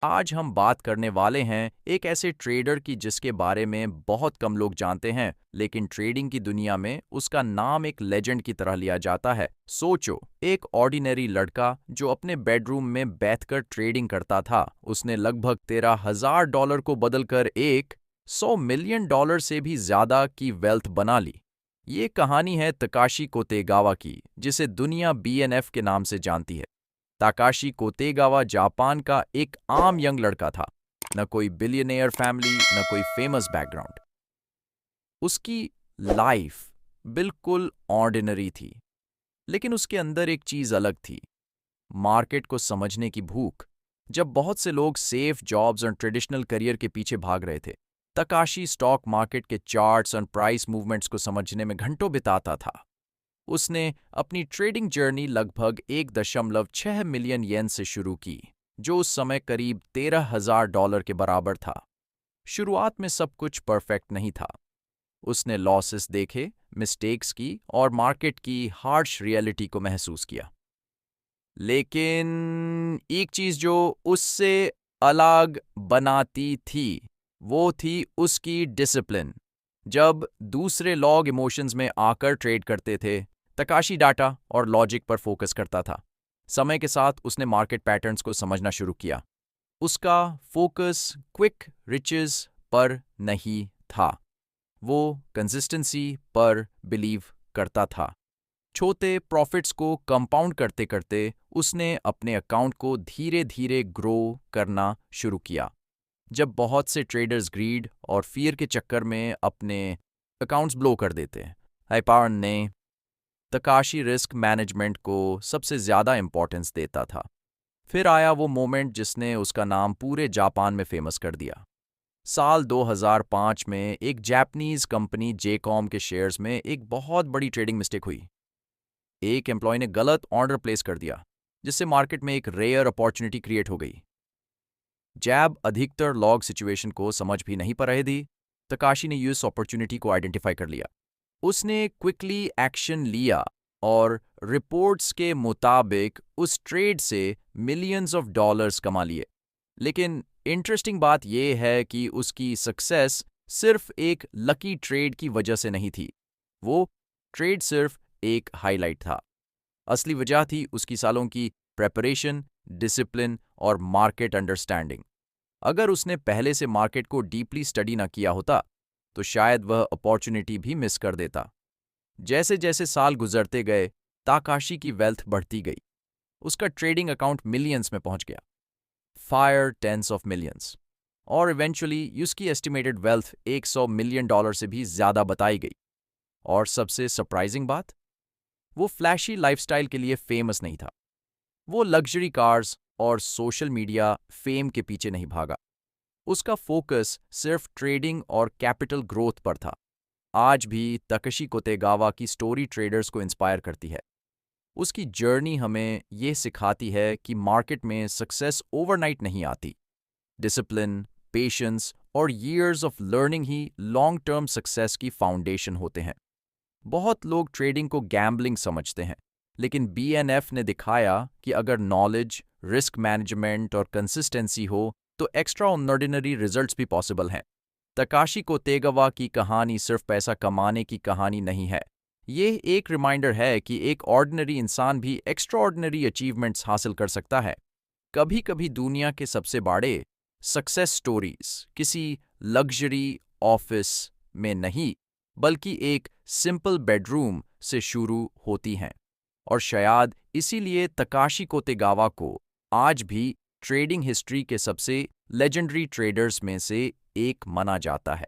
आज हम बात करने वाले हैं एक ऐसे ट्रेडर की जिसके बारे में बहुत कम लोग जानते हैं, लेकिन ट्रेडिंग की दुनिया में उसका नाम एक लेजेंड की तरह लिया जाता है। सोचो, एक ऑर्डिनरी लड़का जो अपने बेडरूम में बैठकर ट्रेडिंग करता था, उसने लगभग $13,000 को बदलकर एक $100 मिलियन से भी ज्यादा की वेल्थ बना ली। ये कहानी है तकाशी कोतेगावा की, जिसे दुनिया BNF के नाम से जानती है। ताकाशी कोतेगावा जापान का एक आम यंग लड़का था। न कोई बिलियनेयर फैमिली, न कोई फेमस बैकग्राउंड। उसकी लाइफ बिल्कुल ऑर्डिनरी थी, लेकिन उसके अंदर एक चीज अलग थी, मार्केट को समझने की भूख। जब बहुत से लोग सेफ जॉब्स और ट्रेडिशनल करियर के पीछे भाग रहे थे, तकाशी स्टॉक मार्केट के चार्ट्स और प्राइस मूवमेंट्स को समझने में घंटों बिताता था। उसने अपनी ट्रेडिंग जर्नी लगभग 1.6 मिलियन येन से शुरू की, जो उस समय करीब $13,000 के बराबर था। शुरुआत में सब कुछ परफेक्ट नहीं था। उसने लॉसेस देखे, मिस्टेक्स की और मार्केट की हार्श रियलिटी को महसूस किया। लेकिन एक चीज जो उससे अलग बनाती थी, वो थी उसकी डिसिप्लिन। जब दूसरे लोग इमोशंस में आकर ट्रेड करते थे, तकाशी डाटा और लॉजिक पर फोकस करता था। समय के साथ उसने मार्केट पैटर्न्स को समझना शुरू किया। उसका फोकस क्विक रिचेस पर नहीं था, वो कंसिस्टेंसी पर बिलीव करता था। छोटे प्रॉफिट्स को कंपाउंड करते करते उसने अपने अकाउंट को धीरे धीरे ग्रो करना शुरू किया। जब बहुत से ट्रेडर्स ग्रीड और फियर के चक्कर में अपने अकाउंट्स ब्लो कर देते हैं, हाइपार्न ने तकाशी रिस्क मैनेजमेंट को सबसे ज़्यादा इंपॉर्टेंस देता था। फिर आया वो मोमेंट जिसने उसका नाम पूरे जापान में फेमस कर दिया। साल 2005 में एक जापानीज कंपनी जेकॉम के शेयर्स में एक बहुत बड़ी ट्रेडिंग मिस्टेक हुई। एक एम्प्लॉय ने गलत ऑर्डर प्लेस कर दिया, जिससे मार्केट में एक रेयर अपॉर्चुनिटी क्रिएट हो गई। जैब अधिकतर लॉग सिचुएशन को समझ भी नहीं पा रहे थे। तकाशी ने इस अपॉर्चुनिटी को आइडेंटिफाई कर लिया। उसने क्विकली एक्शन लिया और रिपोर्ट्स के मुताबिक उस ट्रेड से मिलियंस ऑफ डॉलर्स कमा लिए। लेकिन इंटरेस्टिंग बात यह है कि उसकी सक्सेस सिर्फ एक लकी ट्रेड की वजह से नहीं थी। वो ट्रेड सिर्फ एक हाईलाइट था। असली वजह थी उसकी सालों की प्रेपरेशन, डिसिप्लिन और मार्केट अंडरस्टैंडिंग। अगर उसने पहले से मार्केट को डीपली स्टडी ना किया होता, तो शायद वह अपॉर्चुनिटी भी मिस कर देता। जैसे जैसे साल गुजरते गए, ताकाशी की वेल्थ बढ़ती गई। उसका ट्रेडिंग अकाउंट मिलियंस में पहुंच गया, फायर टेंस ऑफ मिलियंस, और इवेंचुअली उसकी एस्टिमेटेड वेल्थ $100 मिलियन से भी ज्यादा बताई गई। और सबसे सरप्राइजिंग बात, वो फ्लैशी लाइफस्टाइल के लिए फेमस नहीं था। वो लग्जरी कार्स और सोशल मीडिया फेम के पीछे नहीं भागा। उसका फोकस सिर्फ ट्रेडिंग और कैपिटल ग्रोथ पर था। आज भी तकाशी कोतेगावा की स्टोरी ट्रेडर्स को इंस्पायर करती है। उसकी जर्नी हमें ये सिखाती है कि मार्केट में सक्सेस ओवरनाइट नहीं आती। डिसिप्लिन, पेशेंस और years of learning he long term success की फाउंडेशन होते हैं। बहुत लोग ट्रेडिंग को गैम्बलिंग समझते हैं, लेकिन BNF ने दिखाया कि अगर नॉलेज, रिस्क मैनेजमेंट और कंसिस्टेंसी हो, तो एक्स्ट्रा ऑर्डिनरी रिजल्ट्स भी पॉसिबल हैं। तकाशी कोतेगावा की कहानी सिर्फ पैसा कमाने की कहानी नहीं है। ये एक रिमाइंडर है कि एक ऑर्डिनरी इंसान भी एक्स्ट्रा ऑर्डिनरी अचीवमेंट्स हासिल कर सकता है। कभी कभी दुनिया के सबसे बड़े सक्सेस स्टोरीज किसी लग्जरी ऑफिस में नहीं, बल्कि एक सिंपल बेडरूम से शुरू होती हैं। और शायद इसीलिए तकाशी कोतेगावा को आज भी ट्रेडिंग हिस्ट्री के सबसे लेजेंडरी ट्रेडर्स में से एक माना जाता है।